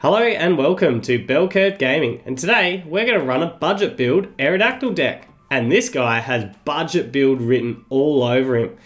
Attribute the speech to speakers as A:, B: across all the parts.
A: Hello and welcome to Bell Curve Gaming, and today we're going to run a budget build Aerodactyl deck. And this guy has budget build written all over him.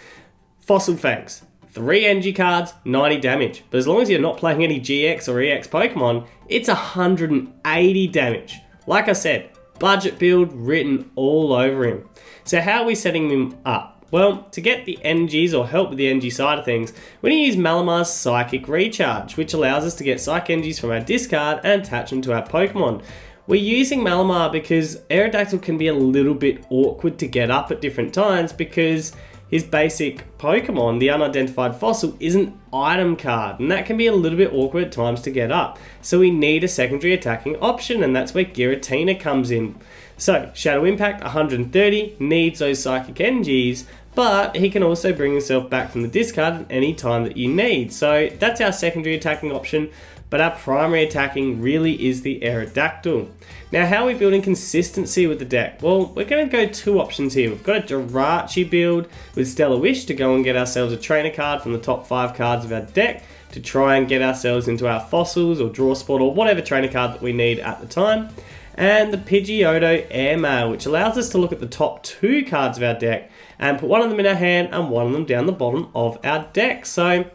A: Fossil Fangs, 3 NG cards, 90 damage. But as long as you're not playing any GX or EX Pokemon, it's 180 damage. Like I said, budget build written all over him. So how are we setting him up? Well, to get the NGs or help with the NG side of things, we're going to use Malamar's Psychic Recharge, which allows us to get Psych NGs from our discard and attach them to our Pokemon. We're using Malamar because Aerodactyl can be a little bit awkward to get up at different times because his basic Pokemon, the Unidentified Fossil, is an item card, and that can be a little bit awkward at times to get up. So we need a secondary attacking option, and that's where Giratina comes in. So, Shadow Impact 130 needs those Psychic NGs, but he can also bring himself back from the discard at any time that you need. So that's our secondary attacking option, but our primary attacking really is the Aerodactyl. Now, how are we building consistency with the deck? Well, we're going to go 2 options here. We've got a Jirachi build with Stellar Wish to go and get ourselves a trainer card from the top 5 cards of our deck to try and get ourselves into our fossils or draw spot or whatever trainer card that we need at the time. And the Pidgeotto Airmail, which allows us to look at the top 2 cards of our deck and put one of them in our hand and one of them down the bottom of our deck. So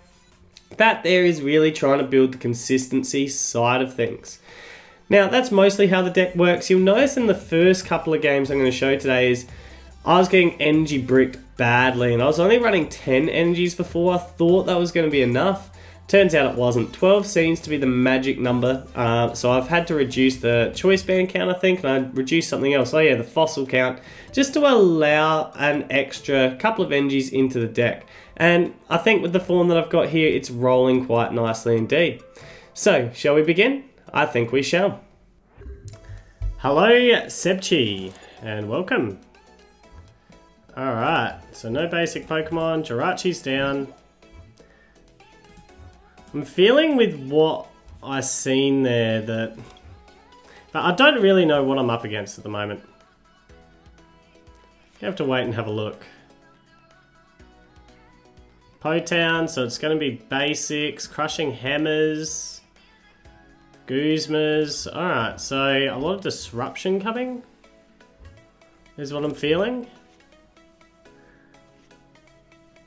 A: that there is really trying to build the consistency side of things. Now, that's mostly how the deck works. You'll notice in the first couple of games I'm going to show today is I was getting energy bricked badly, and I was only running 10 energies before. I thought that was going to be enough. Turns out it wasn't. 12 seems to be the magic number, so I've had to reduce the choice band count, I think, and I reduced something else. Oh yeah, the fossil count, just to allow an extra couple of energies into the deck. And I think with the form that I've got here, it's rolling quite nicely indeed. So, shall we begin? I think we shall. Hello, Sebchi, and welcome. Alright, so no basic Pokemon, Jirachi's down. I'm feeling with what I've seen there that I don't really know what I'm up against at the moment. You have to wait and have a look. Potown, so it's going to be basics, Crushing Hammers, Guzmas. Alright, so a lot of disruption coming is what I'm feeling.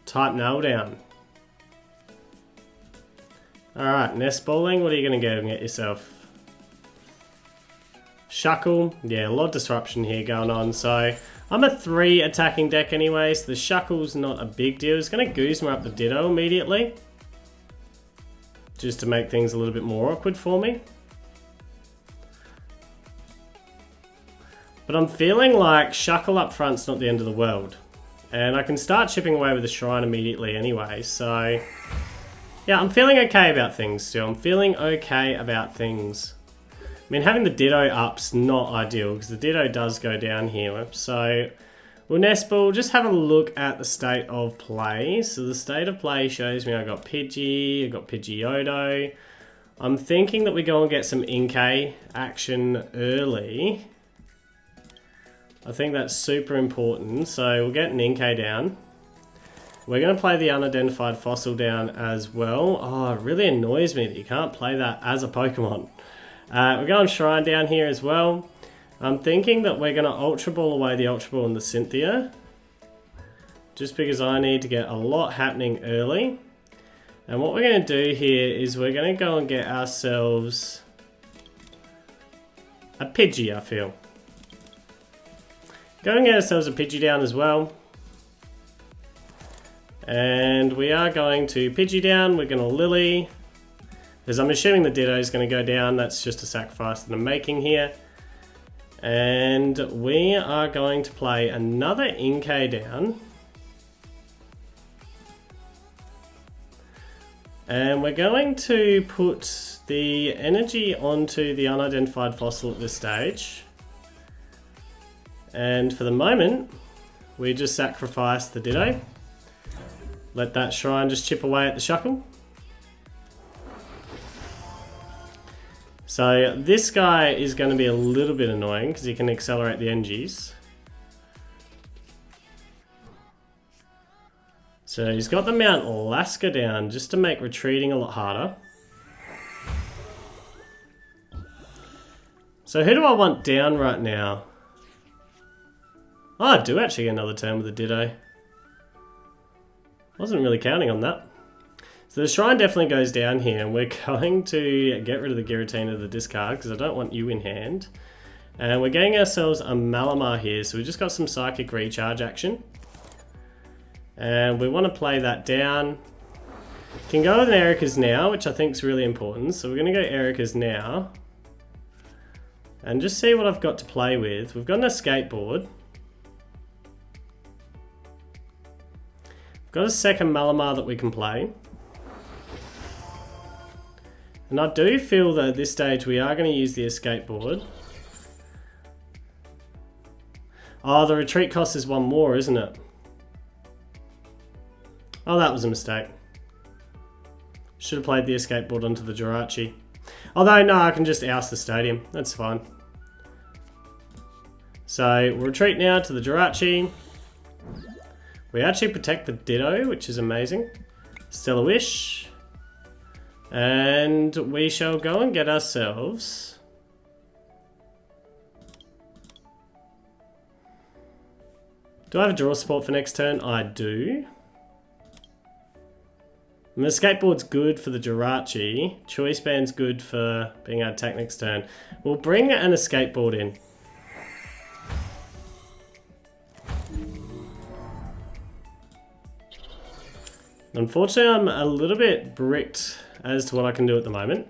A: Type Nail Down. Alright, Nest Balling, what are you going to go and get yourself? Shuckle, yeah, a lot of disruption here going on, so I'm a 3 attacking deck anyway, so the Shuckle's not a big deal. It's going to Guzma up the Ditto immediately, just to make things a little bit more awkward for me. But I'm feeling like Shuckle up front's not the end of the world, and I can start chipping away with the Shrine immediately anyway, so yeah, I'm feeling okay about things still. I'm feeling okay about things. I mean, having the Ditto up's not ideal because the Ditto does go down here. So we'll Nest Ball, just have a look at the state of play. So the state of play shows me I got Pidgey, I got Pidgeotto. I'm thinking that we go and get some Inkay action early. I think that's super important. So we'll get an Inkay down. We're going to play the Unidentified Fossil down as well. Oh, it really annoys me that you can't play that as a Pokemon. We're going Shrine down here as well. I'm thinking that we're going to Ultra Ball away the Ultra Ball and the Cynthia, just because I need to get a lot happening early. And what we're going to do here is we're going to go and get ourselves a Pidgey, I feel. Go and get ourselves a Pidgey down as well. And we are going to Pidgey down, we're going to Lillie, because I'm assuming the Ditto is going to go down. That's just a sacrifice that I'm making here. And we are going to play another Inkay down. And we're going to put the energy onto the Unidentified Fossil at this stage. And for the moment, we just sacrifice the Ditto. Let that Shrine just chip away at the Shuckle. So this guy is going to be a little bit annoying because he can accelerate the NGs. So he's got the Mount Alaska down just to make retreating a lot harder. So who do I want down right now? Oh, I do actually get another turn with a Ditto. Wasn't really counting on that. So the Shrine definitely goes down here, and we're going to get rid of the Giratina to the discard because I don't want you in hand. And we're getting ourselves a Malamar here, so we just got some Psychic Recharge action. And we want to play that down. Can go with an Erika's now, which I think is really important. So we're going to go Erika's now. And just see what I've got to play with. We've got an Escape Board. We've got a second Malamar that we can play. And I do feel that at this stage we are going to use the Escape Board. Oh, the retreat cost is one more, isn't it? Oh, that was a mistake. Should have played the Escape Board onto the Jirachi. Although, no, I can just oust the stadium. That's fine. So, we'll retreat now to the Jirachi. We actually protect the Ditto, which is amazing. Stellar Wish. And we shall go and get ourselves... Do I have a draw support for next turn? I do. And the Escape Board's good for the Jirachi. Choice Band's good for being able to attack next turn. We'll bring an Escape Board in. Unfortunately, I'm a little bit bricked as to what I can do at the moment.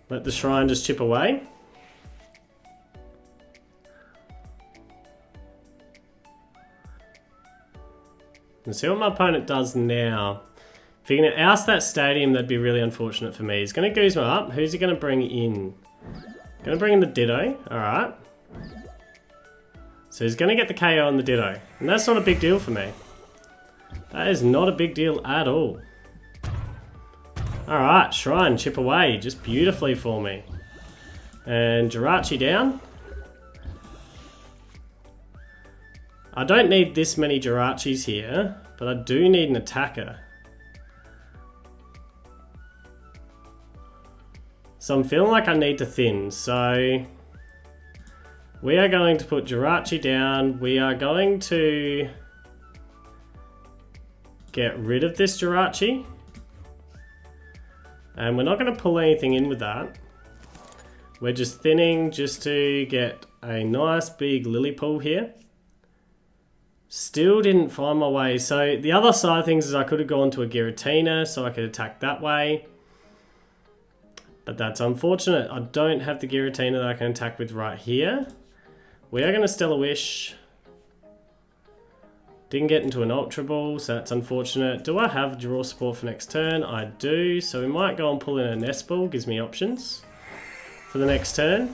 A: Let the Shrine just chip away. And see what my opponent does now. If he can oust that stadium, that'd be really unfortunate for me. He's going to Guzma up. Who's he going to bring in? Going to bring in the Ditto. Alright. So he's going to get the KO on the Ditto. And that's not a big deal for me. That is not a big deal at all. Alright, Shrine, chip away. Just beautifully for me. And Jirachi down. I don't need this many Jirachis here, but I do need an attacker. So I'm feeling like I need to thin, so we are going to put Jirachi down. We are going to get rid of this Jirachi. And we're not going to pull anything in with that. We're just thinning just to get a nice big Lillie pool here. Still didn't find my way. So the other side of things is I could have gone to a Giratina so I could attack that way. But that's unfortunate. I don't have the Giratina that I can attack with right here. We are going to Stellar Wish. Didn't get into an Ultra Ball, so that's unfortunate. Do I have draw support for next turn? I do. So we might go and pull in a Nest Ball. Gives me options for the next turn.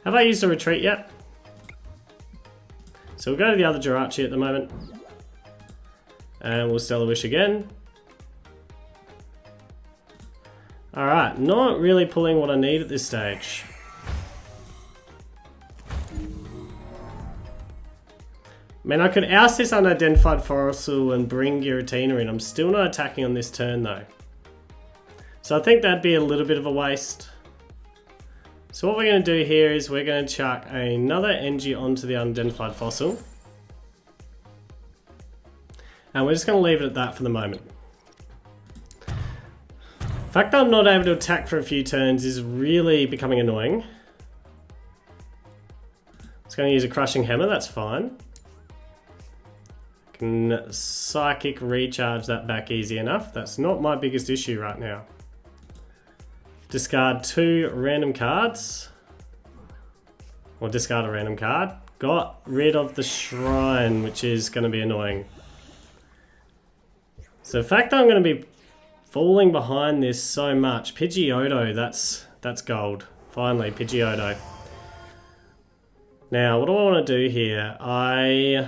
A: Have I used a retreat yet? So we'll go to the other Jirachi at the moment. And we'll Stellar Wish again. Alright, not really pulling what I need at this stage. I mean, I could oust this Unidentified Fossil and bring Giratina in. I'm still not attacking on this turn though. So I think that'd be a little bit of a waste. So what we're going to do here is we're going to chuck another Engie onto the Unidentified Fossil. And we're just going to leave it at that for the moment. The fact that I'm not able to attack for a few turns is really becoming annoying. It's going to use a Crushing Hammer, that's fine. Can Psychic Recharge that back easy enough. That's not my biggest issue right now. Discard 2 random cards. Or discard a random card. Got rid of the Shrine, which is going to be annoying. So the fact that I'm going to be falling behind this so much. Pidgeotto, that's gold. Finally, Pidgeotto. Now, what do I want to do here? I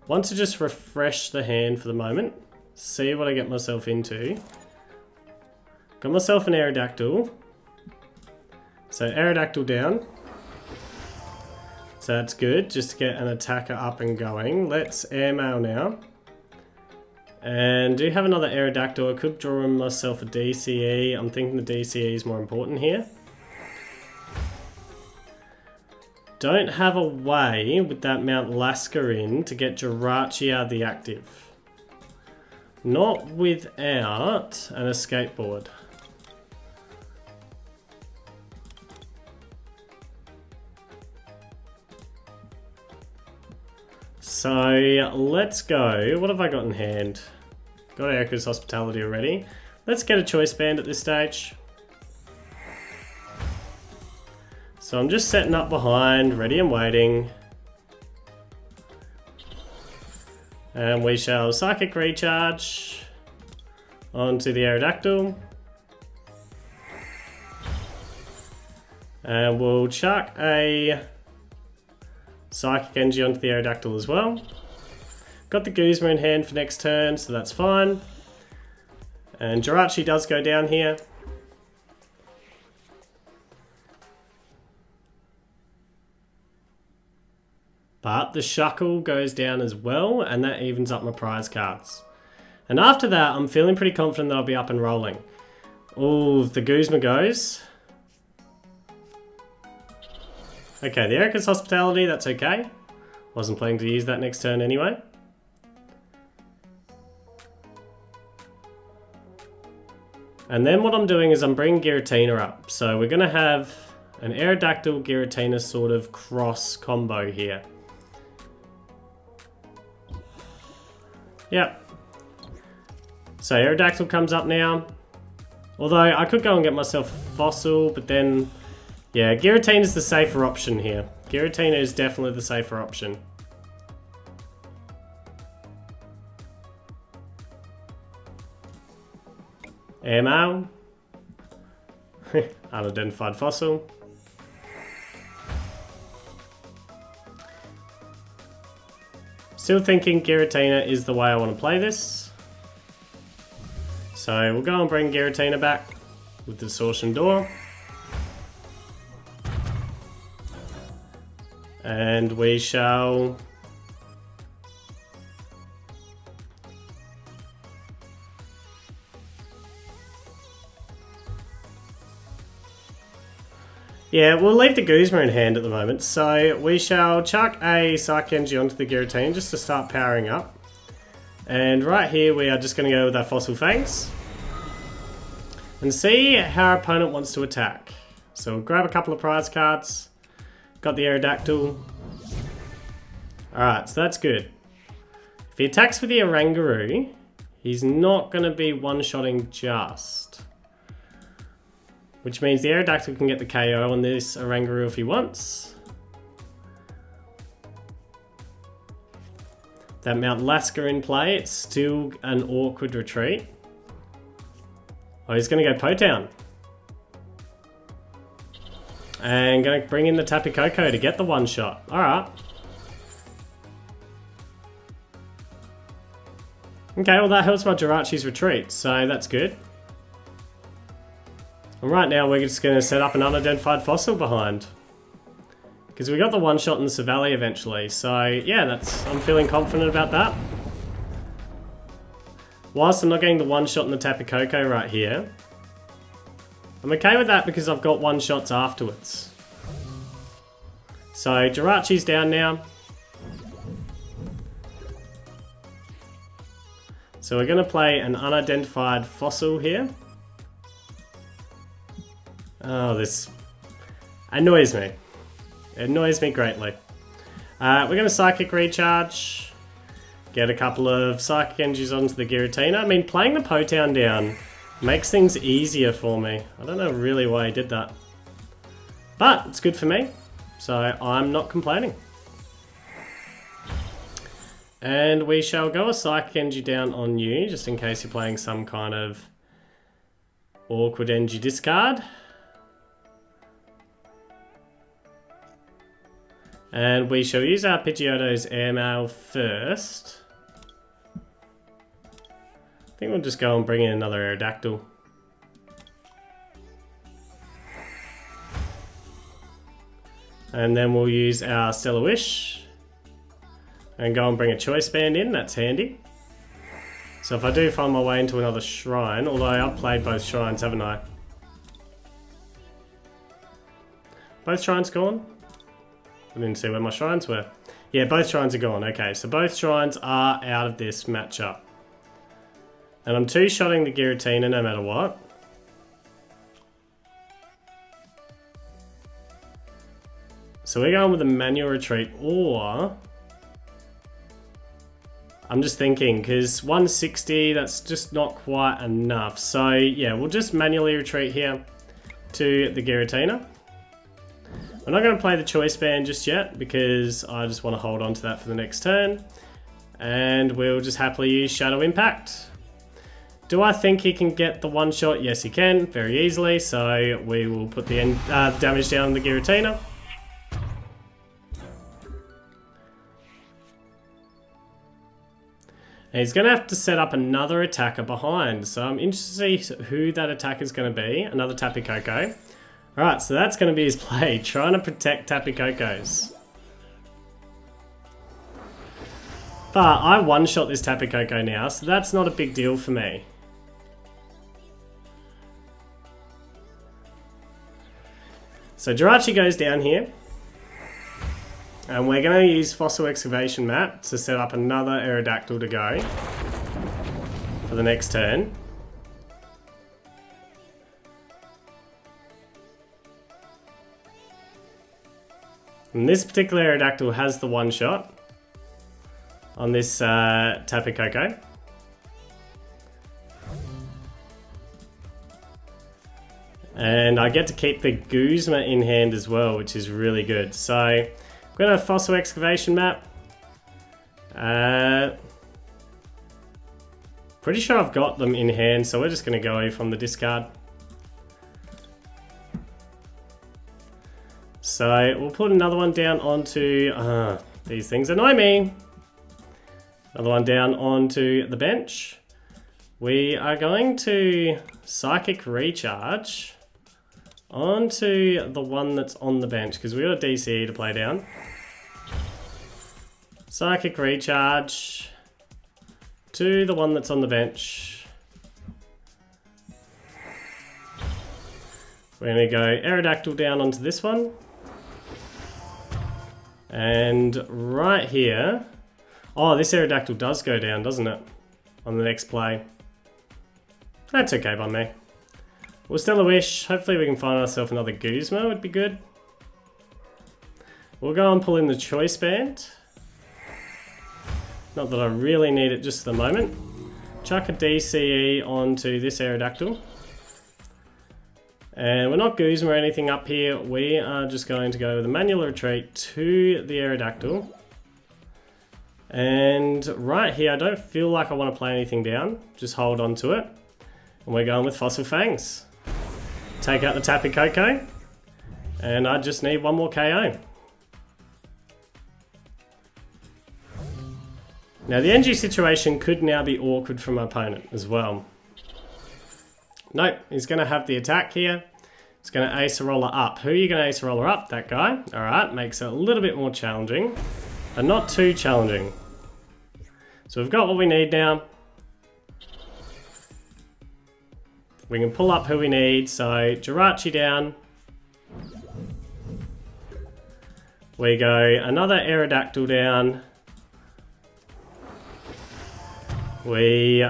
A: want to just refresh the hand for the moment. See what I get myself into. Got myself an Aerodactyl. So Aerodactyl down. So that's good, just to get an attacker up and going. Let's airmail now. And do have another Aerodactyl. I could draw myself a DCE. I'm thinking the DCE is more important here. Don't have a way with that Mount Lasker in to get Jirachi the active. Not without an escape board. So let's go. What have I got in hand? Got Erika's Hospitality already. Let's get a Choice Band at this stage. So I'm just setting up behind, ready and waiting. And we shall Psychic Recharge onto the Aerodactyl. And we'll chuck a Psychic Energy onto the Aerodactyl as well. Got the Guzma in hand for next turn, so that's fine. And Jirachi does go down here. But the Shuckle goes down as well, and that evens up my prize cards. And after that, I'm feeling pretty confident that I'll be up and rolling. Oh, the Guzma goes. Okay, the Erika's Hospitality, that's okay. Wasn't planning to use that next turn anyway. And then what I'm doing is I'm bringing Giratina up. So we're going to have an Aerodactyl Giratina sort of cross combo here. Yep. So Aerodactyl comes up now. Although I could go and get myself a Fossil, but then... yeah, Giratina is the safer option here. Giratina is definitely the safer option. Airmail. Unidentified Fossil. Still thinking Giratina is the way I want to play this. So we'll go and bring Giratina back with the Distortion Door. And we shall... yeah, we'll leave the Guzma in hand at the moment. So we shall chuck a Psychic Energy onto the Giratina just to start powering up. And right here we are just going to go with our Fossil Fangs. And see how our opponent wants to attack. So we'll grab a couple of prize cards. Got the Aerodactyl. Alright, so that's good. If he attacks with the Oranguru, he's not going to be one-shotting just. Which means the Aerodactyl can get the KO on this Oranguru if he wants. That Mount Lasker in play, it's still an awkward retreat. Oh, he's going to go Potown. And going to bring in the Tapu Koko to get the one shot. Alright. Okay, well that helps my Jirachi's retreat, so that's good. And right now we're just going to set up an Unidentified Fossil behind. Because we got the one shot in the Silvally eventually, so yeah, I'm feeling confident about that. Whilst I'm not getting the one shot in the Tapu Koko right here, I'm okay with that because I've got one shots afterwards. So Jirachi's down now. So we're going to play an Unidentified Fossil here. Oh, this annoys me. It annoys me greatly. We're going to Psychic Recharge. Get a couple of Psychic Energies onto the Giratina. I mean, playing the Potown down makes things easier for me. I don't know really why he did that. But it's good for me, so I'm not complaining. And we shall go a Psychic Energy down on you, just in case you're playing some kind of awkward energy discard. And we shall use our Pidgeotto's Airmail first. I think we'll just go and bring in another Aerodactyl. And then we'll use our Stellar Wish and go and bring a Choice Band in. That's handy. So if I do find my way into another shrine, although I've played both shrines, haven't I? Both shrines gone? I didn't see where my shrines were. Yeah, both shrines are gone. Okay, so both shrines are out of this matchup. And I'm two-shotting the Giratina no matter what. So we're going with a manual retreat, or... I'm just thinking, because 160, that's just not quite enough. So yeah, we'll just manually retreat here to the Giratina. I'm not going to play the Choice Band just yet, because I just want to hold on to that for the next turn. And we'll just happily use Shadow Impact. Do I think he can get the one shot? Yes, he can, very easily. So we will put the damage down on the Giratina. And he's going to have to set up another attacker behind. So I'm interested to see who that attacker is going to be. Another Tapu Koko. Alright, so that's going to be his play. Trying to protect Tapu Kokos. But I one-shot this Tapu Koko now, so that's not a big deal for me. So Jirachi goes down here. And we're going to use Fossil Excavation Map to set up another Aerodactyl to go for the next turn. And this particular Aerodactyl has the one shot on this Tapu Koko. And I get to keep the Guzma in hand as well, which is really good. So I'm going to Fossil Excavation Map. Pretty sure I've got them in hand, so we're just going to go from the discard. So we'll put another one down onto... these things annoy me. Another one down onto the bench. We are going to Psychic Recharge onto the one that's on the bench, because we've got a DCE to play down. Psychic Recharge to the one that's on the bench. We're going to go Aerodactyl down onto this one. And right here... Oh, this Aerodactyl does go down, doesn't it? On the next play. That's okay by me. We'll still a wish. Hopefully we can find ourselves another Guzma, would be good. We'll go and pull in the Choice Band. Not that I really need it just at the moment. Chuck a DCE onto this Aerodactyl. And we're not Guzma or anything up here. We are just going to go with a manual retreat to the Aerodactyl. And right here, I don't feel like I want to play anything down. Just hold on to it. And we're going with Fossil Fangs. Take out the Tapu Koko. And I just need one more KO. Now the NG situation could now be awkward for my opponent as well. Nope, he's going to have the attack here. He's going to Ace Roller up. Who are you going to Ace Roller up? That guy. Alright, makes it a little bit more challenging. But not too challenging. So we've got what we need now. We can pull up who we need. So Jirachi down. We go another Aerodactyl down. We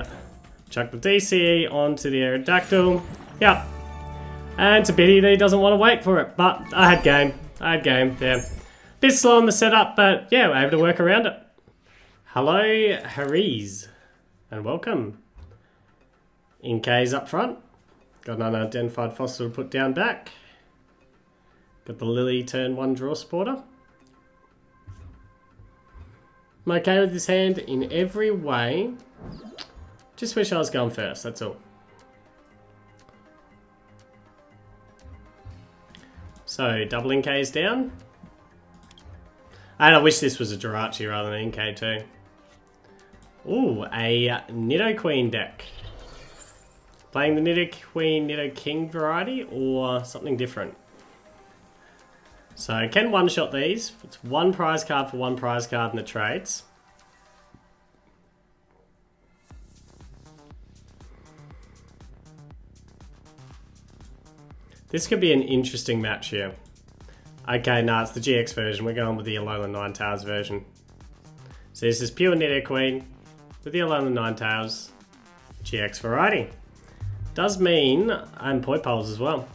A: chuck the DCE onto the Aerodactyl. Yep. And it's a pity that he doesn't want to wait for it. But I had game. Yeah. Bit slow on the setup, but yeah, we're able to work around it. Hello, Hariz. And welcome. Inkay's up front. Got an unidentified fossil to put down back. Got the Lillie turn 1 draw supporter. I'm okay with this hand in every way. Just wish I was going first, that's all. So, double Inkay's down. And I wish this was a Jirachi rather than Inkay too. Ooh, a Nidoqueen deck. Playing the Nidoqueen, Nidoking variety or something different? So I can one-shot these. It's one prize card for one prize card in the trades. This could be an interesting match here. Okay, no, it's the GX version. We're going with the Alolan Ninetails version. So this is pure Nidoqueen with the Alolan Ninetails GX variety. Does mean, and Poipol's as well.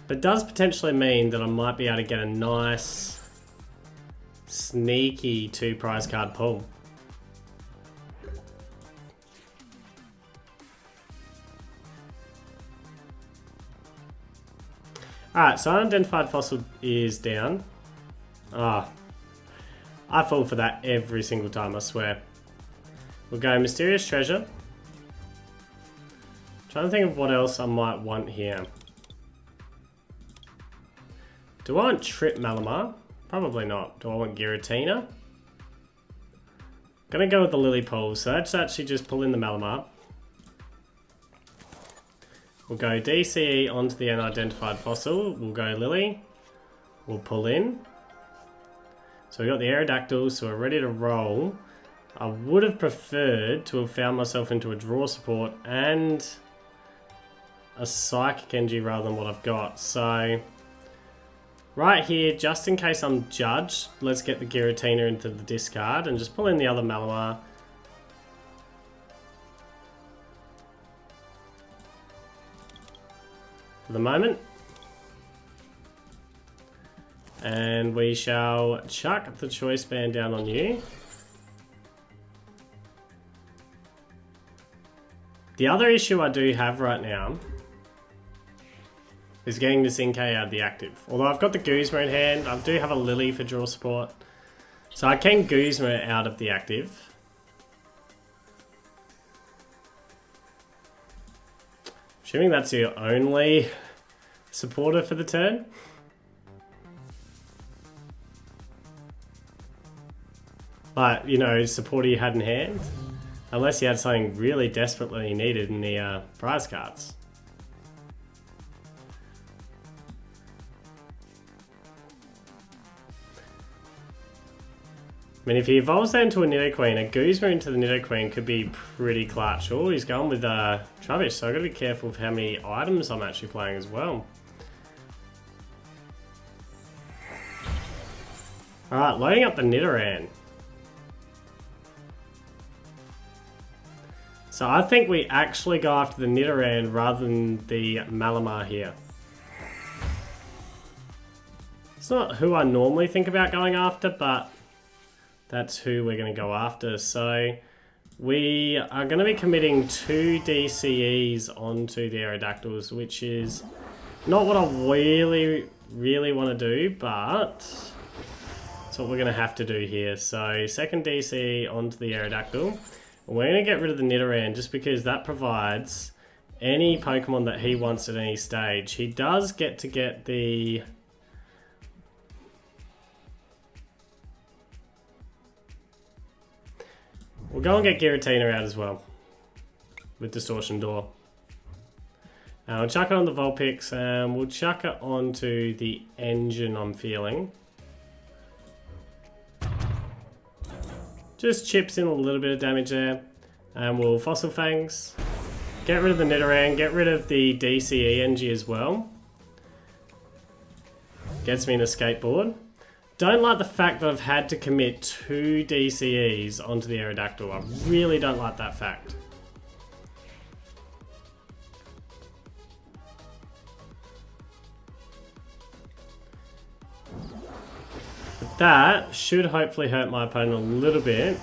A: But it does potentially mean that I might be able to get a nice, sneaky 2 prize card pull. Alright, so Unidentified Fossil is down. Ah, I fall for that every single time, I swear. We'll go Mysterious Treasure. Trying to think of what else I might want here. Do I want Trip Malamar? Probably not. Do I want Giratina? Gonna go with the Lillie pull, so that's actually just pull in the Malamar. We'll go DCE onto the Unidentified Fossil. We'll go Lillie. We'll pull in. So we got the Aerodactyl, so we're ready to roll. I would have preferred to have found myself into a draw support and a Psychic Energy rather than what I've got. So right here, just in case I'm judged, let's get the Giratina into the discard and just pull in the other Malamar. For the moment. And we shall chuck the Choice Band down on you. The other issue I do have right now is getting this Inkay out of the active. Although I've got the Guzma in hand, I do have a Lillie for draw support. So I can Guzma out of the active. Assuming that's your only supporter for the turn. But, you know, supporter you had in hand. Unless you had something really desperately needed in the prize cards. I mean, if he evolves that into a Nidoqueen, a Guzma into the Nidoqueen could be pretty clutch. Oh, he's going with Trubbish, so I've got to be careful of how many items I'm actually playing as well. Alright, loading up the Nidoran. So I think we actually go after the Nidoran rather than the Malamar here. It's not who I normally think about going after, but that's who we're going to go after. So we are going to be committing 2 DCEs onto the Aerodactyls, which is not what I really want to do, but that's what we're going to have to do here. So second DCE onto the Aerodactyl. We're going to get rid of the Nidoran just because that provides any Pokemon that he wants at any stage. He does get to get the... We'll go and get Giratina out as well with Distortion Door. We'll chuck it on the Vulpix and we'll chuck it onto the Engine, I'm feeling. Just chips in a little bit of damage there. And we'll Fossil Fangs. Get rid of the Nidoran, get rid of the DCE Engie as well. Gets me an Escape Board. Don't like the fact that I've had to commit 2 DCEs onto the Aerodactyl. I really don't like that fact. But that should hopefully hurt my opponent a little bit.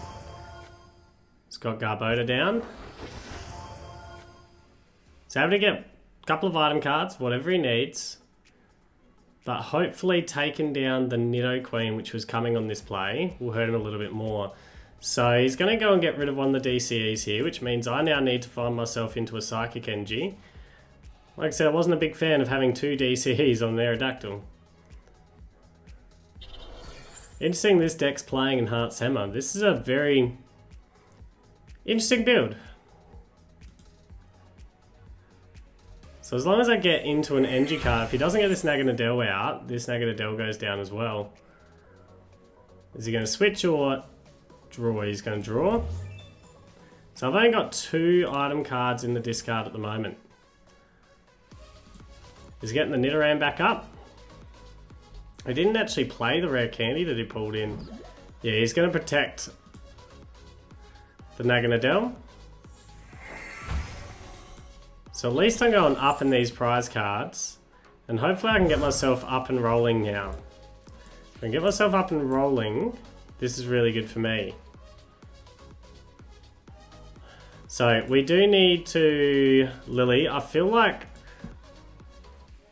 A: It's got Garbodor down. So able to get a couple of item cards, whatever he needs. But hopefully taking down the Nidoqueen, which was coming on this play, will hurt him a little bit more. So he's going to go and get rid of one of the DCEs here, which means I now need to find myself into a Psychic Energy. Like I said, I wasn't a big fan of having 2 DCEs on an Aerodactyl. Interesting this deck's playing in Heart's Hammer. This is a very interesting build. So as long as I get into an energy card, if he doesn't get this Naganadel out, this Naganadel goes down as well. Is he going to switch or draw? He's going to draw. So I've only got 2 item cards in the discard at the moment. He's getting the Nidoran back up. I didn't actually play the rare candy that he pulled in. Yeah, he's going to protect the Naganadel. So at least I'm going up in these prize cards. And hopefully I can get myself up and rolling now. If I can get myself up and rolling, this is really good for me. So we do need to Lillie. I feel like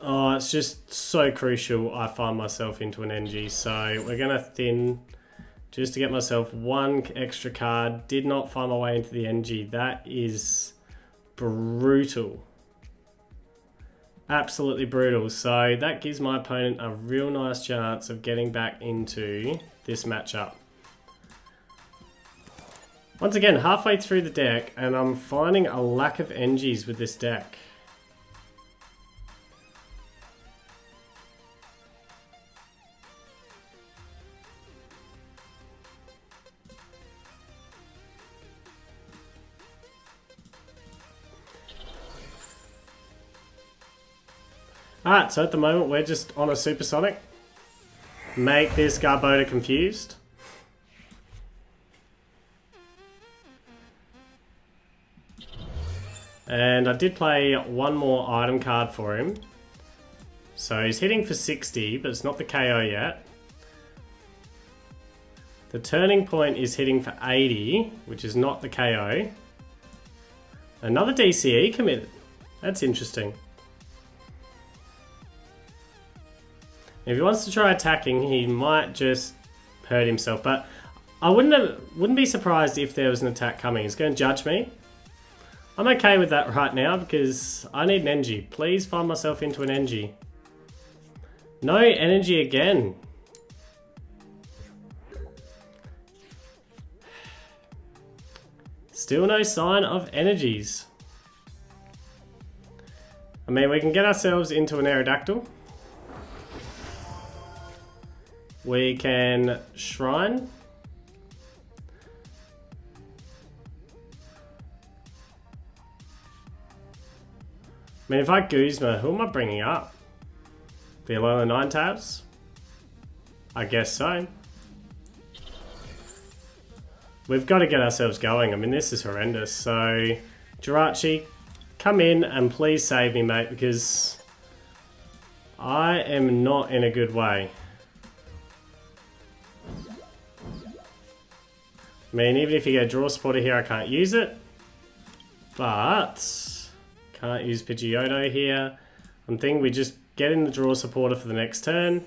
A: it's just so crucial I find myself into an NG. So we're going to thin just to get myself 1 extra card. Did not find my way into the NG. That is brutal. Absolutely brutal. So that gives my opponent a real nice chance of getting back into this matchup. Once again, halfway through the deck, and I'm finding a lack of NGs with this deck. Alright, so at the moment we're just on a Supersonic. Make this Garbodor confused. And I did play 1 more item card for him. So he's hitting for 60, but it's not the KO yet. The turning point is hitting for 80, which is not the KO. Another DCE committed. That's interesting. If he wants to try attacking, he might just hurt himself. But I wouldn't be surprised if there was an attack coming. He's going to judge me. I'm okay with that right now because I need an NG. Please find myself into an NG. No energy again. Still no sign of energies. I mean, we can get ourselves into an Aerodactyl. We can Shrine. I mean, if I Guzma, who am I bringing up? The Alolan Ninetails? I guess so. We've got to get ourselves going. I mean, this is horrendous. So, Jirachi, come in and please save me, mate, because I am not in a good way. I mean, even if you get a draw supporter here, I can't use it. But can't use Pidgeotto here. I'm thinking we just get in the draw supporter for the next turn.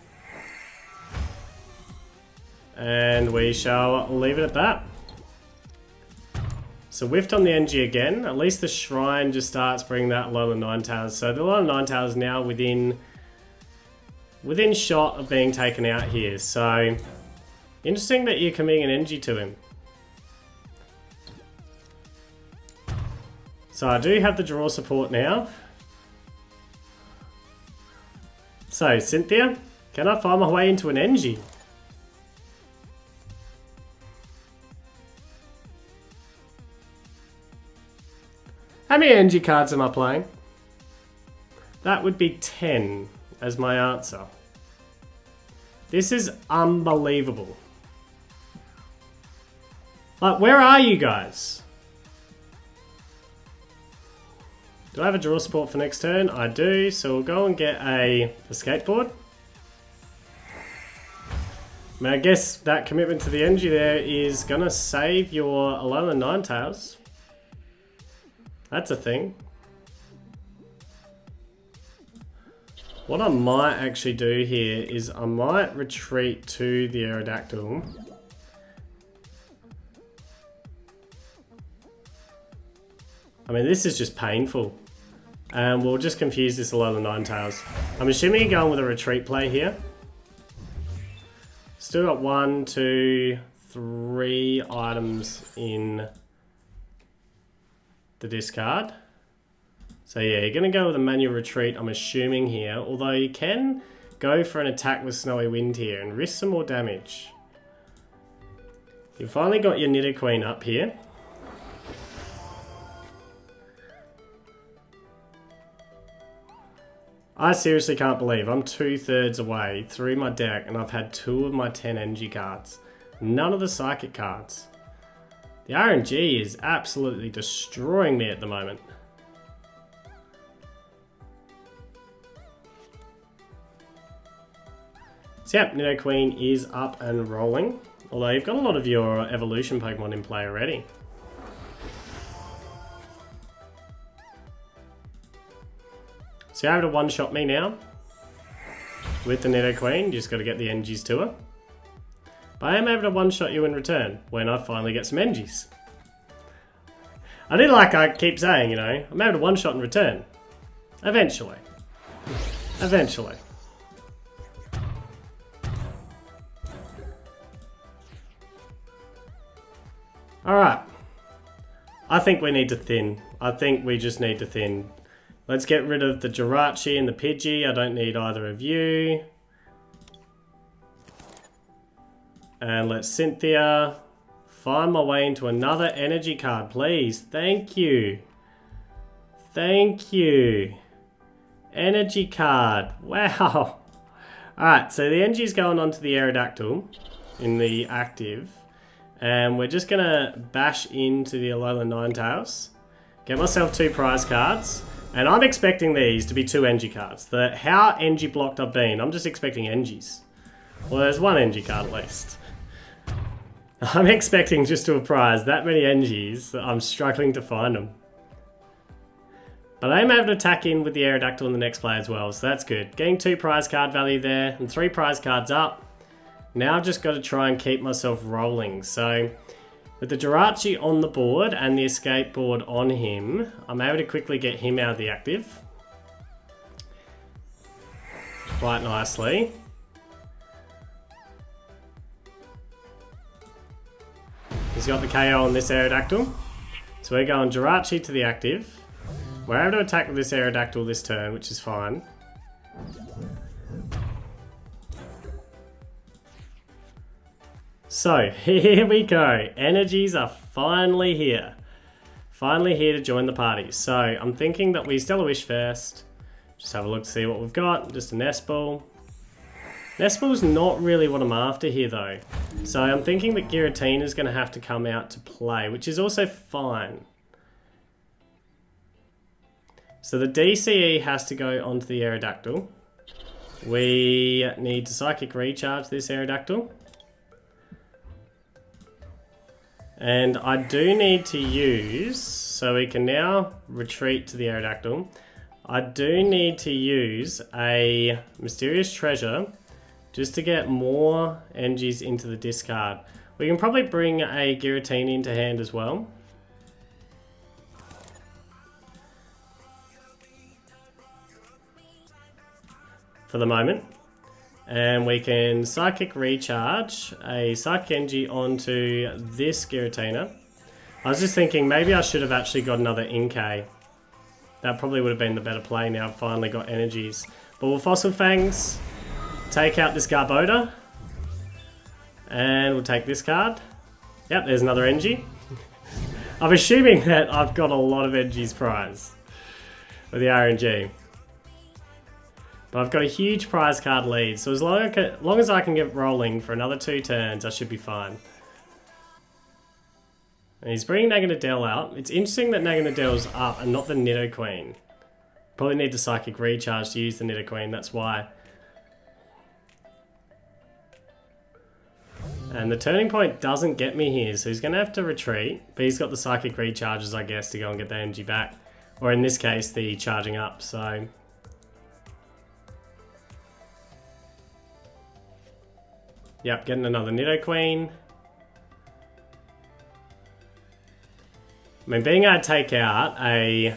A: And we shall leave it at that. So whiffed on the NG again. At least the Shrine just starts bringing that Alolan Ninetails. So the Alolan Ninetails is now within shot of being taken out here. So interesting that you're committing an NG to him. So I do have the draw support now. So Cynthia, can I find my way into an NG? How many NG cards am I playing? That would be 10 as my answer. This is unbelievable. Like, where are you guys? Do I have a draw support for next turn? I do, so we'll go and get a Escape Board. I mean, I guess that commitment to the energy there is gonna save your Alolan Ninetails. That's a thing. What I might actually do here is I might retreat to the Aerodactyl. I mean, this is just painful. And we'll just confuse this Alolan Ninetails. I'm assuming you're going with a retreat play here. Still got 1, 2, 3 items in the discard. So yeah, you're going to go with a manual retreat, I'm assuming here. Although you can go for an attack with Snowy Wind here and risk some more damage. You've finally got your Nidoqueen up here. I seriously can't believe I'm 2/3 away through my deck and I've had 2 of my 10 NG cards. None of the Psychic cards. The RNG is absolutely destroying me at the moment. So yep, Nidoqueen is up and rolling. Although you've got a lot of your evolution Pokemon in play already. So you're able to one-shot me now with the Nidoqueen. You just got to get the NGs to her. But I am able to one-shot you in return when I finally get some NGs. I do like I keep saying, you know, I'm able to one-shot in return. Eventually. Eventually. Alright. I think we need to thin. I think we just need to thin. Let's get rid of the Jirachi and the Pidgey. I don't need either of you. And let Cynthia find my way into another energy card, please. Thank you. Thank you. Energy card. Wow. Alright, so the energy's going onto the Aerodactyl in the active. And we're just going to bash into the Alolan Ninetails. Get myself 2 prize cards. And I'm expecting these to be 2 NG cards. How NG blocked I've been, I'm just expecting NGs. Well, there's 1 NG card at least. I'm expecting just to a prize that many NGs that I'm struggling to find them. But I'm able to attack in with the Aerodactyl in the next play as well, so that's good. Getting 2 prize card value there and 3 prize cards up. Now I've just got to try and keep myself rolling. So with the Jirachi on the board and the escape board on him, I'm able to quickly get him out of the active. Quite nicely. He's got the KO on this Aerodactyl. So we're going Jirachi to the active. We're able to attack with this Aerodactyl this turn, which is fine. So, here we go. Energies are finally here. Finally here to join the party. So, I'm thinking that we Stellar Wish first. Just have a look to see what we've got. Just a Nest Ball. Nest Ball's not really what I'm after here though. So, I'm thinking that Giratina is going to have to come out to play, which is also fine. So, the DCE has to go onto the Aerodactyl. We need to Psychic Recharge this Aerodactyl. And I do need to use, so we can now retreat to the Aerodactyl. I do need to use a Mysterious Treasure just to get more NGs into the discard. We can probably bring a Giratina into hand as well. For the moment. And we can Psychic Recharge a Psychic NG onto this Giratina. I was just thinking maybe I should have actually got another Inkay. That probably would have been the better play now I've finally got energies. But we'll Fossil Fangs, take out this Garbodor, and we'll take this card. Yep, there's another NG. I'm assuming that I've got a lot of NGs prize with the RNG. But I've got a huge prize card lead, so as long as I can get rolling for another 2 turns, I should be fine. And he's bringing Naganadel out. It's interesting that Naganadell's up and not the Nidoqueen. Probably need the Psychic Recharge to use the Nidoqueen, that's why. And the turning point doesn't get me here, so he's going to have to retreat. But he's got the Psychic Recharges, I guess, to go and get the energy back. Or in this case, the charging up, so... Yep, getting another Nidoqueen. I mean, being able to take out a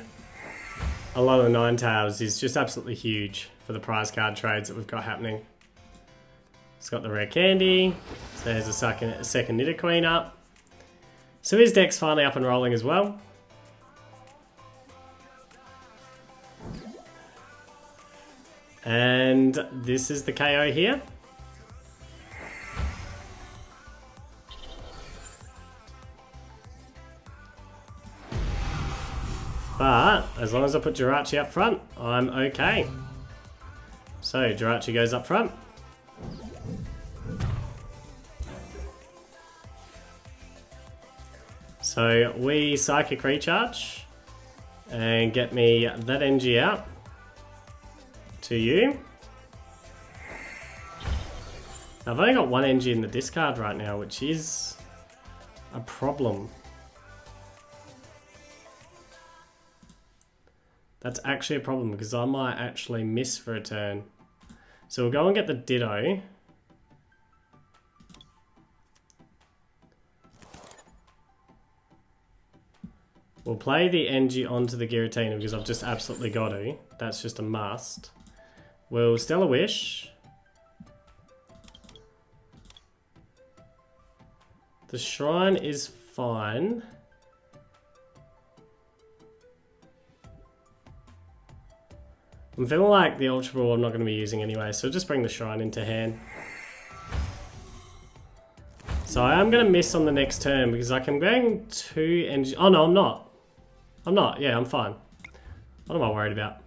A: lot of the Ninetails is just absolutely huge for the prize card trades that we've got happening. It's got the rare candy. So there's a second Nidoqueen up. So his deck's finally up and rolling as well. And this is the KO here. But as long as I put Jirachi up front, I'm okay. So Jirachi goes up front. So we Psychic Recharge and get me that NG out to you. I've only got one NG in the discard right now, which is a problem. That's actually a problem because I might actually miss for a turn. So we'll go and get the Ditto. We'll play the NG onto the Giratina because I've just absolutely got to. That's just a must. We'll Stellar Wish. The Shrine is fine. I'm feeling like the Ultra Ball I'm not going to be using anyway, so just bring the Shrine into hand. So I am going to miss on the next turn because I can bring 2 NG. Oh no, I'm not. I'm not. Yeah, I'm fine. What am I worried about?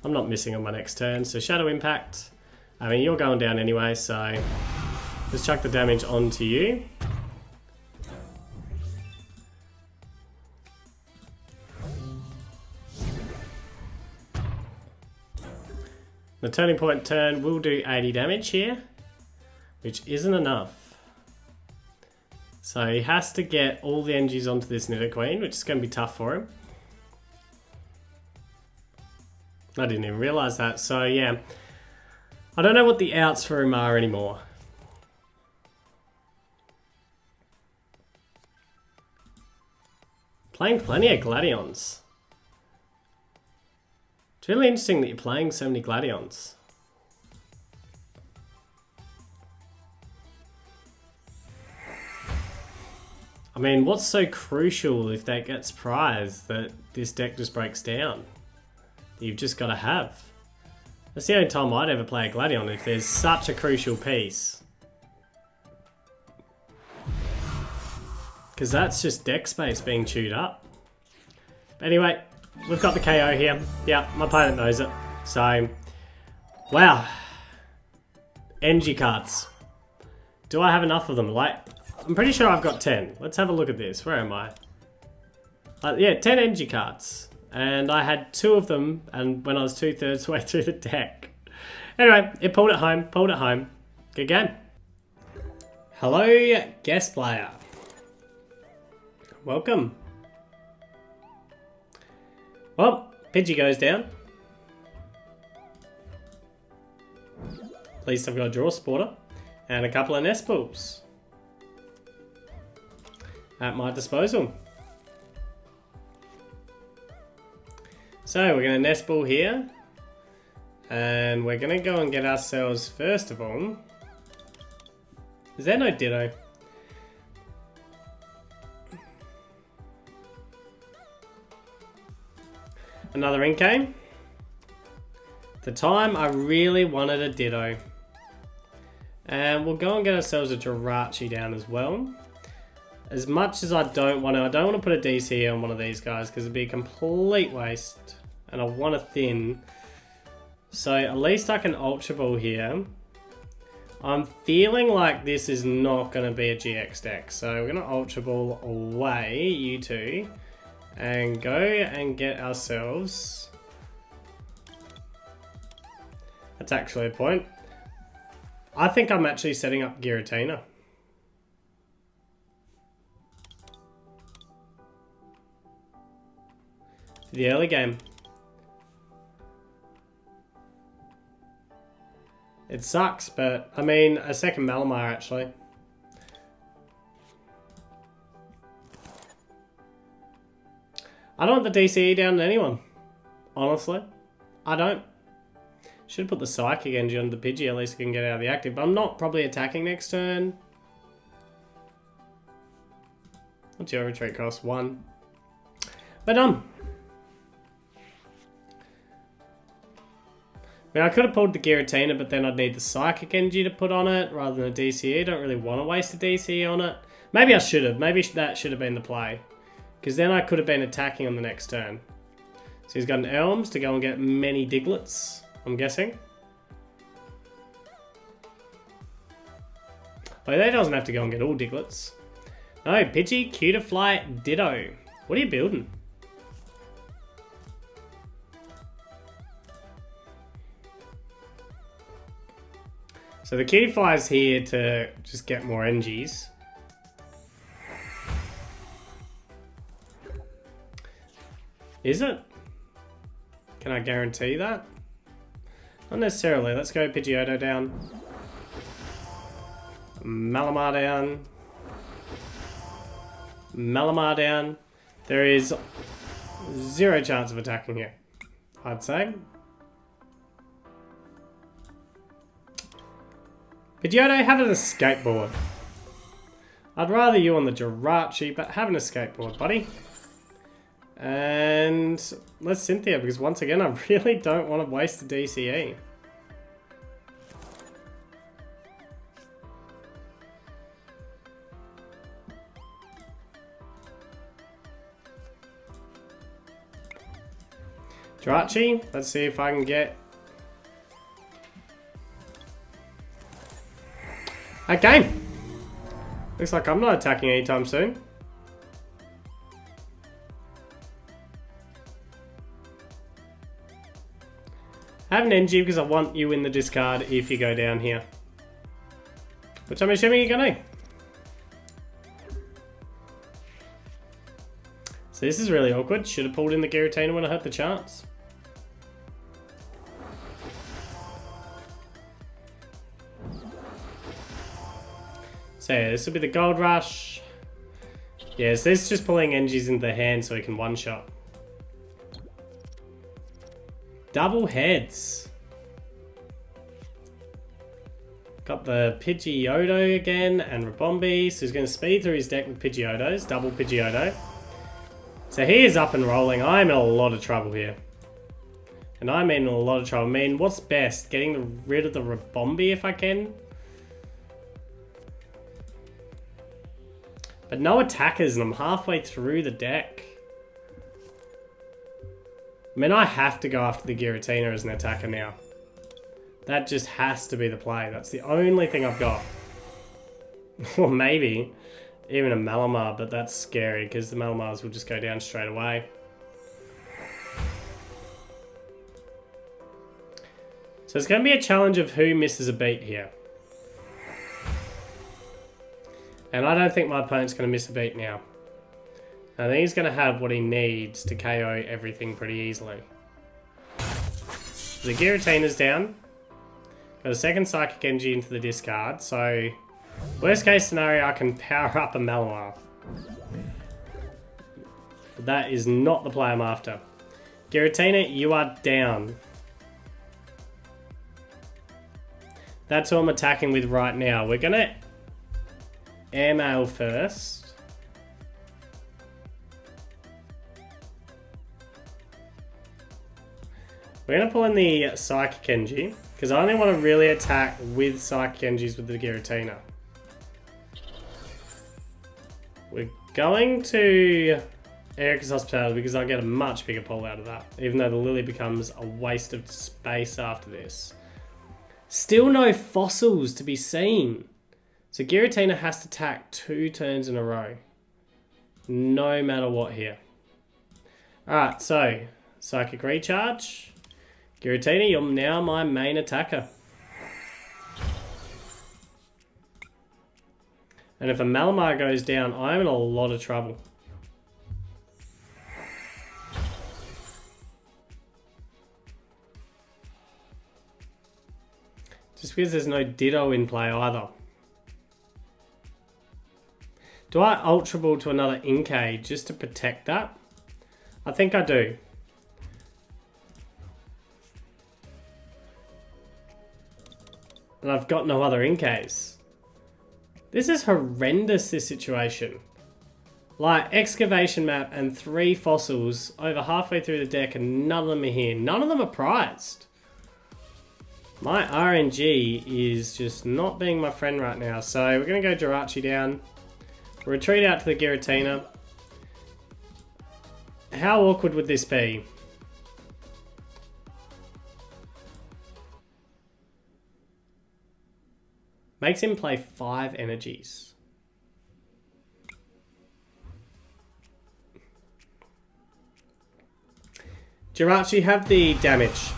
A: I'm not missing on my next turn. So Shadow Impact. I mean, you're going down anyway, so let's chuck the damage onto you. The Turning Point turn will do 80 damage here, which isn't enough. So he has to get all the NGs onto this Nidoqueen, which is going to be tough for him. I didn't even realise that. So yeah, I don't know what the outs for him are anymore. Playing plenty of Gladions. It's really interesting that you're playing so many Gladions. I mean, what's so crucial if that gets prized that this deck just breaks down? That you've just got to have. That's the only time I'd ever play a Gladion, if there's such a crucial piece. Because that's just deck space being chewed up. But anyway, we've got the KO here. Yeah, my opponent knows it. So, wow. NG cards. Do I have enough of them? Like, I'm pretty sure I've got 10. Let's have a look at this. Where am I? Yeah, 10 NG cards. And I had 2 of them and when I was 2/3 way through the deck. Anyway, it pulled it home. Pulled it home. Good game. Hello, guest player. Welcome. Well, Pidgey goes down. At least I've got a Draw Supporter and a couple of Nest Balls at my disposal. So we're going to Nest Ball here. And we're going to go and get ourselves, first of all... Is there no Ditto? Another Inkay. At the time, I really wanted a Ditto. And we'll go and get ourselves a Jirachi down as well. As much as I don't want to put a DC on one of these guys because it'd be a complete waste. And I want to thin. So at least I can Ultra Ball here. I'm feeling like this is not going to be a GX deck. So we're going to Ultra Ball away, you two. And go and get ourselves... That's actually a point. I think I'm actually setting up Giratina. For the early game. It sucks, but I mean, a second Malamar actually. I don't want the DCE down to anyone. Honestly. I don't. Should put the Psychic Energy on the Pidgey, at least I can get out of the active. But I'm not probably attacking next turn. What's your retreat cost? 1. But I mean, I could have pulled the Giratina, but then I'd need the Psychic Energy to put on it rather than a DCE. I don't really want to waste a DCE on it. Maybe I should have. Maybe that should have been the play. Because then I could have been attacking on the next turn. So he's got an Elms to go and get many Digletts, I'm guessing. Oh, he doesn't have to go and get all Digletts. No, Pidgey FLI Ditto. What are you building? So the FLI is here to just get more energies. Is it? Can I guarantee that? Not necessarily. Let's go Pidgeotto down. Malamar down. Malamar down. There is 0 chance of attacking here, I'd say. Pidgeotto, have an escape board. I'd rather you on the Jirachi, but have an escape board, buddy. And let's Cynthia, because once again, I really don't want to waste a DCE. Jirachi, let's see if I can get... Okay. Looks like I'm not attacking anytime soon. I have an NG because I want you in the discard if you go down here. Which I'm assuming you're going to. So this is really awkward. Should have pulled in the Giratina when I had the chance. So yeah, this will be the Gold Rush. Yeah, so this is just pulling energies into the hand so he can one-shot. Double heads. Got the Pidgeotto again and Rabombi. So he's going to speed through his deck with Pidgeottos. Double Pidgeotto. So he is up and rolling. I'm in a lot of trouble here. And I'm in a lot of trouble. I mean, what's best? Getting rid of the Rabombi if I can? But no attackers and I'm halfway through the deck. I mean, I have to go after the Giratina as an attacker now. That just has to be the play. That's the only thing I've got. Or maybe even a Malamar, but that's scary because the Malamars will just go down straight away. So it's going to be a challenge of who misses a beat here. And I don't think my opponent's going to miss a beat now. I think he's going to have what he needs to KO everything pretty easily. The Giratina's down. Got a second Psychic Energy into the discard, so worst case scenario I can power up a Malamar. But that is not the play I'm after. Giratina, you are down. That's who I'm attacking with right now. We're going to airmail first. We're going to pull in the Psychic Energy, because I only want to really attack with Psychic Energies with the Giratina. We're going to Erika's Hospitality because I get a much bigger pull out of that, even though the Lillie becomes a waste of space after this. Still no fossils to be seen. So Giratina has to attack 2 turns in a row. No matter what here. Alright, so Psychic Recharge. Giratina, you're now my main attacker. And if a Malamar goes down, I'm in a lot of trouble. Just because there's no Ditto in play either. Do I Ultra Ball to another Inkay just to protect that? I think I do. And I've got no other Inkays. This is horrendous, this situation. Like, Excavation Map and 3 fossils over halfway through the deck and none of them are here. None of them are prized. My RNG is just not being my friend right now. So we're going to go Jirachi down. Retreat out to the Giratina. How awkward would this be? Makes him play 5 energies. Jirachi, have the damage.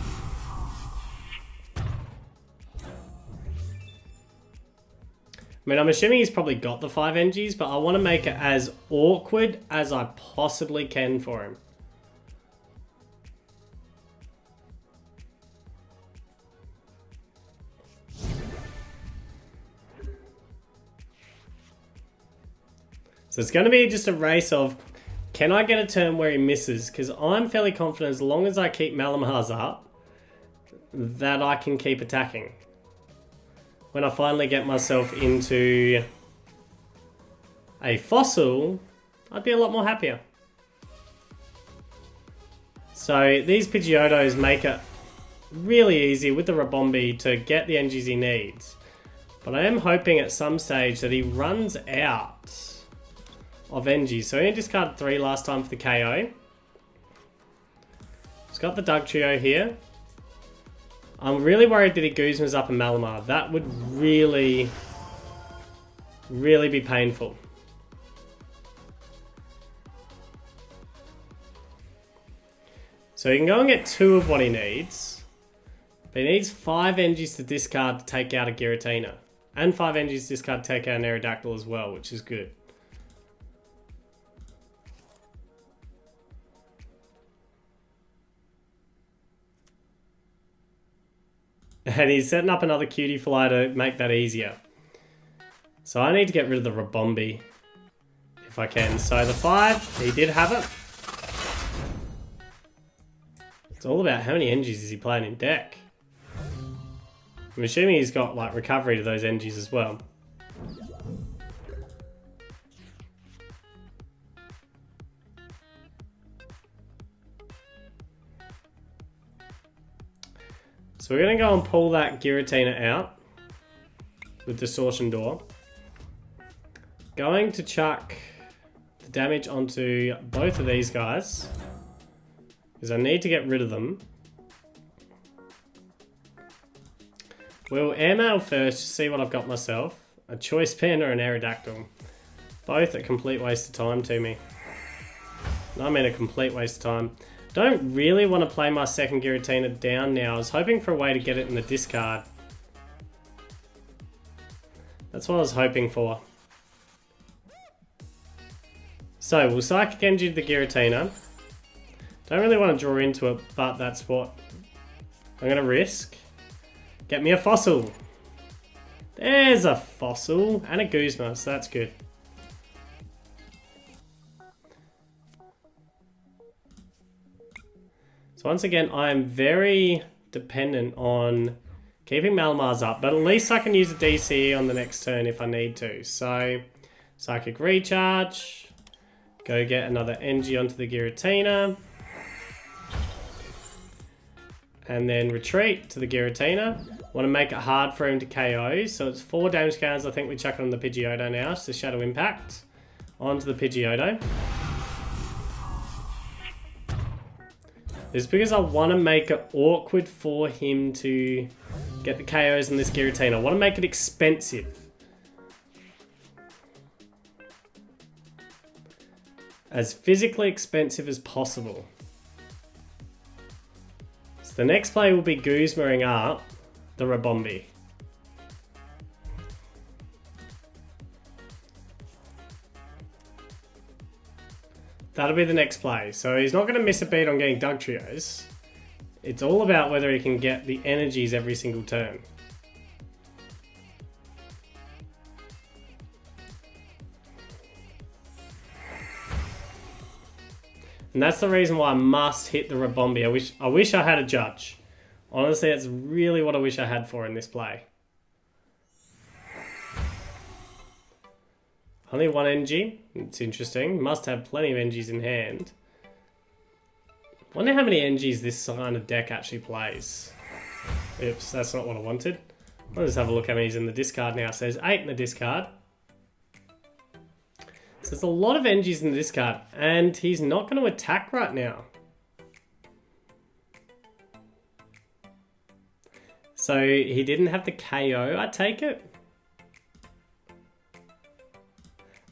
A: I mean, I'm assuming he's probably got the 5 energies, but I want to make it as awkward as I possibly can for him. So it's going to be just a race of, can I get a turn where he misses? Because I'm fairly confident as long as I keep Malamar's up, that I can keep attacking. When I finally get myself into a fossil, I'd be a lot more happier. So these Pidgeottos make it really easy with the Rabombi to get the energies he needs. But I am hoping at some stage that he runs out of energies. So he discarded 3 last time for the KO. He's got the Dugtrio here. I'm really worried that he Guzmas up a Malamar. That would really, really be painful. So he can go and get 2 of what he needs. But he needs 5 energies to discard to take out a Giratina. And 5 energies to discard to take out an Aerodactyl as well, which is good. And he's setting up another Cutie Fly to make that easier. So I need to get rid of the Rabombi if I can. So the 5, he did have it. It's all about how many energies is he playing in deck. I'm assuming he's got like recovery to those energies as well. So we're going to go and pull that Giratina out with Distortion Door. Going to chuck the damage onto both of these guys, because I need to get rid of them. We'll airmail first to see what I've got myself. A Choice Band or an Aerodactyl. Both a complete waste of time to me. I mean a complete waste of time. Don't really want to play my second Giratina down now. I was hoping for a way to get it in the discard. That's what I was hoping for. So we'll Psychic Energy the Giratina. Don't really want to draw into it, but that's what I'm going to risk. Get me a fossil. There's a fossil and a Guzma, so that's good. So once again, I am very dependent on keeping Malamar's up, but at least I can use a DC on the next turn if I need to. So, Psychic Recharge, go get another energy onto the Giratina, and then retreat to the Giratina. Want to make it hard for him to KO, so it's 4 damage counters. I think we chuck it on the Pidgeotto now, so Shadow Impact onto the Pidgeotto. It's because I want to make it awkward for him to get the KOs in this Giratina. I want to make it expensive. As physically expensive as possible. So the next play will be Guzmaing up the Rabombi. That'll be the next play. So he's not going to miss a beat on getting Dugtrios. It's all about whether he can get the energies every single turn. And that's the reason why I must hit the Rabombi. I wish I had a judge. Honestly, that's really what I wish I had for in this play. Only 1 energy. It's interesting. Must have plenty of energies in hand. Wonder how many energies this kind of deck actually plays. Oops, that's not what I wanted. I'll just have a look how many's in the discard now. So there's 8 in the discard. So there's a lot of energies in the discard, and he's not going to attack right now. So he didn't have the KO, I take it.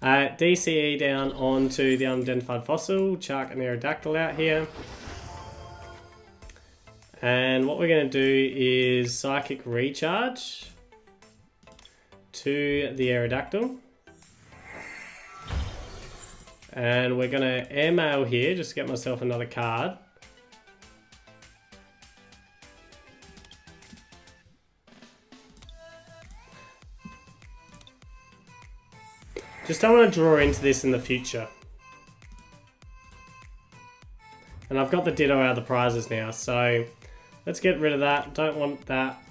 A: DCE down onto the Unidentified Fossil, chuck an Aerodactyl out here. And what we're going to do is Psychic Recharge to the Aerodactyl. And we're going to Airmail here, just to get myself another card. Just don't want to draw into this in the future. And I've got the Ditto out of the prizes now, so let's get rid of that. Don't want that.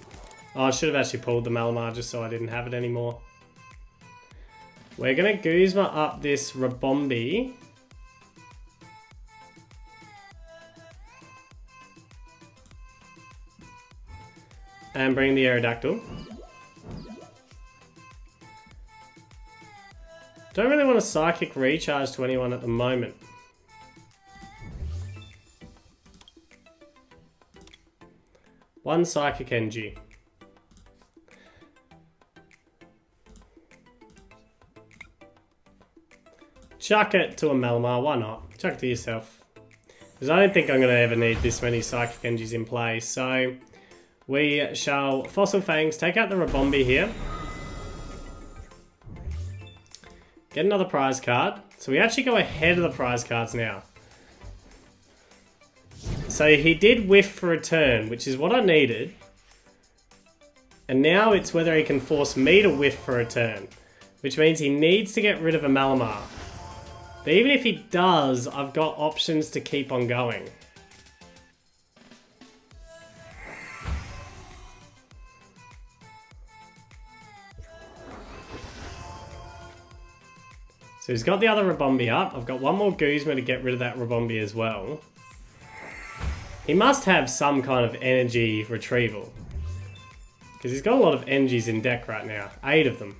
A: Oh, I should have actually pulled the Malamar just so I didn't have it anymore. We're going to Guzma up this Rabombi. And bring the Aerodactyl. Don't really want a Psychic Recharge to anyone at the moment. One Psychic NG. Chuck it to a Malamar, why not? Chuck it to yourself. Because I don't think I'm going to ever need this many Psychic NGs in play. So we shall Fossil Fangs, take out the Rabombi here. Get another prize card. So we actually go ahead of the prize cards now. So he did whiff for a turn, which is what I needed. And now it's whether he can force me to whiff for a turn. Which means he needs to get rid of a Malamar. But even if he does, I've got options to keep on going. So he's got the other Rabombi up. I've got one more Guzma to get rid of that Rabombi as well. He must have some kind of energy retrieval. Because he's got a lot of energies in deck right now. 8 of them.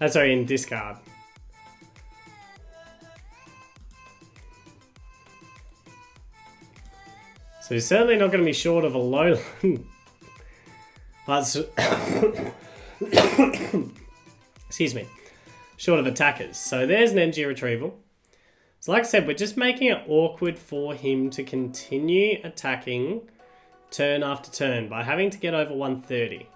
A: Sorry, in discard. So he's certainly not going to be short of a Alolan. Excuse me. Short of attackers. So there's an energy retrieval. So like I said, we're just making it awkward for him to continue attacking turn after turn by having to get over 130.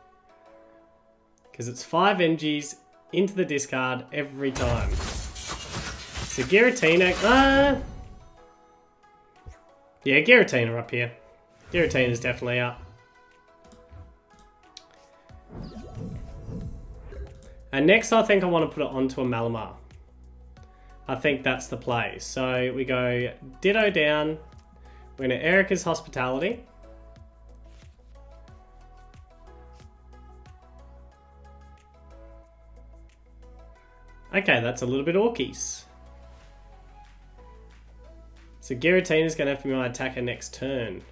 A: Because it's 5 energies into the discard every time. So Giratina... yeah, Giratina up here. Giratina's definitely up. And next I think I want to put it onto a Malamar. I think that's the play. So we go Ditto down. We're going to Erika's Hospitality. Okay, that's a little bit Orkies. So Giratina's going to have to be my attacker next turn.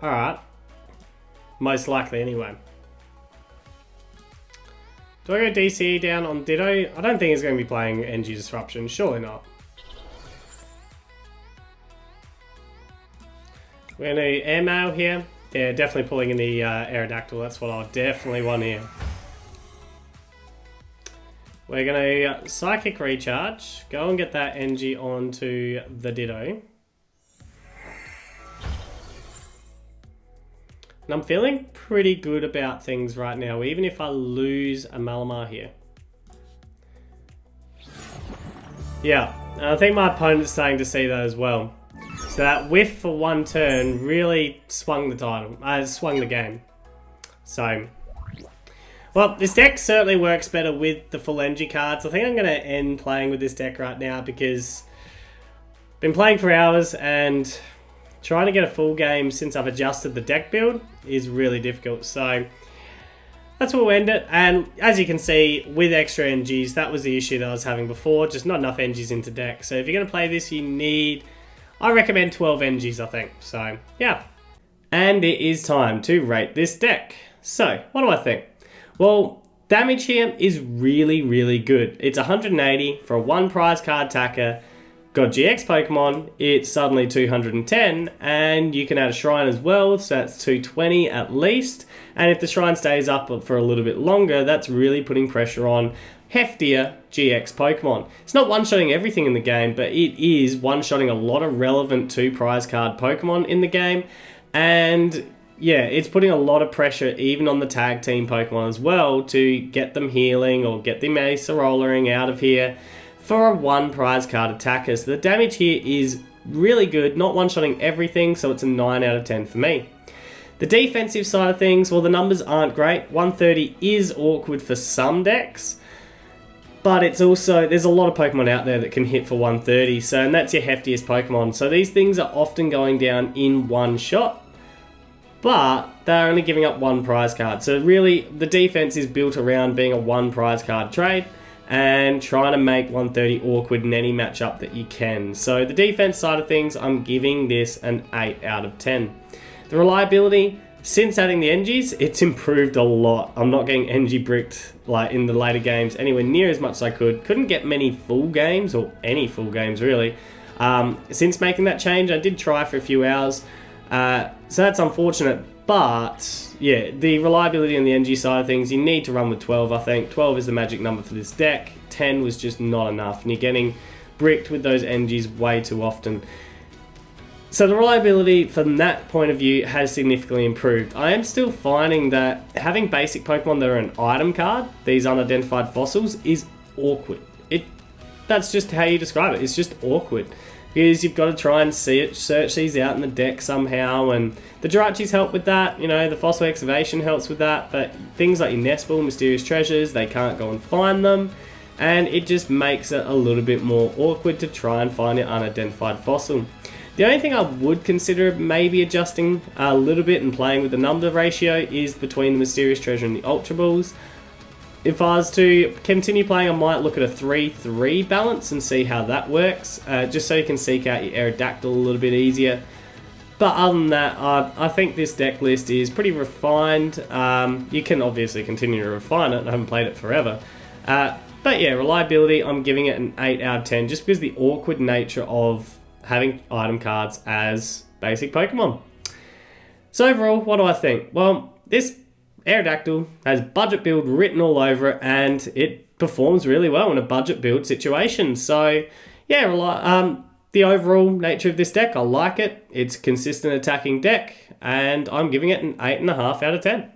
A: Alright. Most likely anyway. Do I go DCE down on Ditto? I don't think he's going to be playing Energy Disruption. Surely not. We're going to Airmail here. Yeah, definitely pulling in the Aerodactyl. That's what I definitely want here. We're going to Psychic Recharge. Go and get that energy onto the Ditto. And I'm feeling pretty good about things right now, even if I lose a Malamar here. Yeah, and I think my opponent's starting to see that as well. So that whiff for one turn really swung the title, swung the game. So, well, this deck certainly works better with the full energy cards. I think I'm going to end playing with this deck right now because I've been playing for hours and trying to get a full game since I've adjusted the deck build is really difficult. So that's where we'll end it. And as you can see, with extra energies, that was the issue that I was having before. Just not enough energies into deck. So if you're going to play this, you need, I recommend 12 energies, I think. So yeah. and it is time to rate this deck. So, what do I think? Well, damage here is really, really good. It's 180 for a 1 prize card attacker. Got GX Pokemon, it's suddenly 210, and you can add a Shrine as well, so that's 220 at least. And if the Shrine stays up for a little bit longer, that's really putting pressure on heftier GX Pokemon. It's not one-shotting everything in the game, but it is one-shotting a lot of relevant 2 prize card Pokemon in the game. And yeah, it's putting a lot of pressure even on the tag team Pokemon as well to get them healing or get them Acerolaing out of here for a 1 prize card attacker. So the damage here is really good, not one-shotting everything, so it's a 9 out of 10 for me. The defensive side of things, well, the numbers aren't great. 130 is awkward for some decks, but it's also, there's a lot of Pokemon out there that can hit for 130, so, and that's your heftiest Pokemon. So these things are often going down in one shot, but they're only giving up 1 prize card. So really, the defense is built around being a 1 prize card trade and trying to make 130 awkward in any matchup that you can. So the defense side of things, I'm giving this an 8 out of 10. The reliability, since adding the Engies, it's improved a lot. I'm not getting Engie bricked like in the later games anywhere near as much as I could. Couldn't get many full games, or any full games really. Since making that change, I did try for a few hours. So that's unfortunate, but yeah, the reliability on the Engie side of things, you need to run with 12, I think. 12 is the magic number for this deck. 10 was just not enough, and you're getting bricked with those Engies way too often. So the reliability from that point of view has significantly improved. I am still finding that having basic Pokemon that are an item card, these unidentified fossils, is awkward. That's just how you describe it. It's just awkward. Because you've got to try and search these out in the deck somehow, and the Jirachis help with that, you know, the Fossil Excavation helps with that, but things like your Nestball, Mysterious Treasures, they can't go and find them, and it just makes it a little bit more awkward to try and find your unidentified fossil. The only thing I would consider maybe adjusting a little bit and playing with the number ratio is between the Mysterious Treasure and the Ultra Balls. If I was to continue playing, I might look at a 3-3 balance and see how that works, just so you can seek out your Aerodactyl a little bit easier. But other than that, I think this deck list is pretty refined. You can obviously continue to refine it, I haven't played it forever. But yeah, reliability, I'm giving it an 8 out of 10, just because of the awkward nature of having item cards as basic Pokemon. So overall, what do I think? Well, this Aerodactyl has budget build written all over it, and it performs really well in a budget build situation. So yeah, the overall nature of this deck, I like it. It's a consistent attacking deck, and I'm giving it an 8.5 out of 10.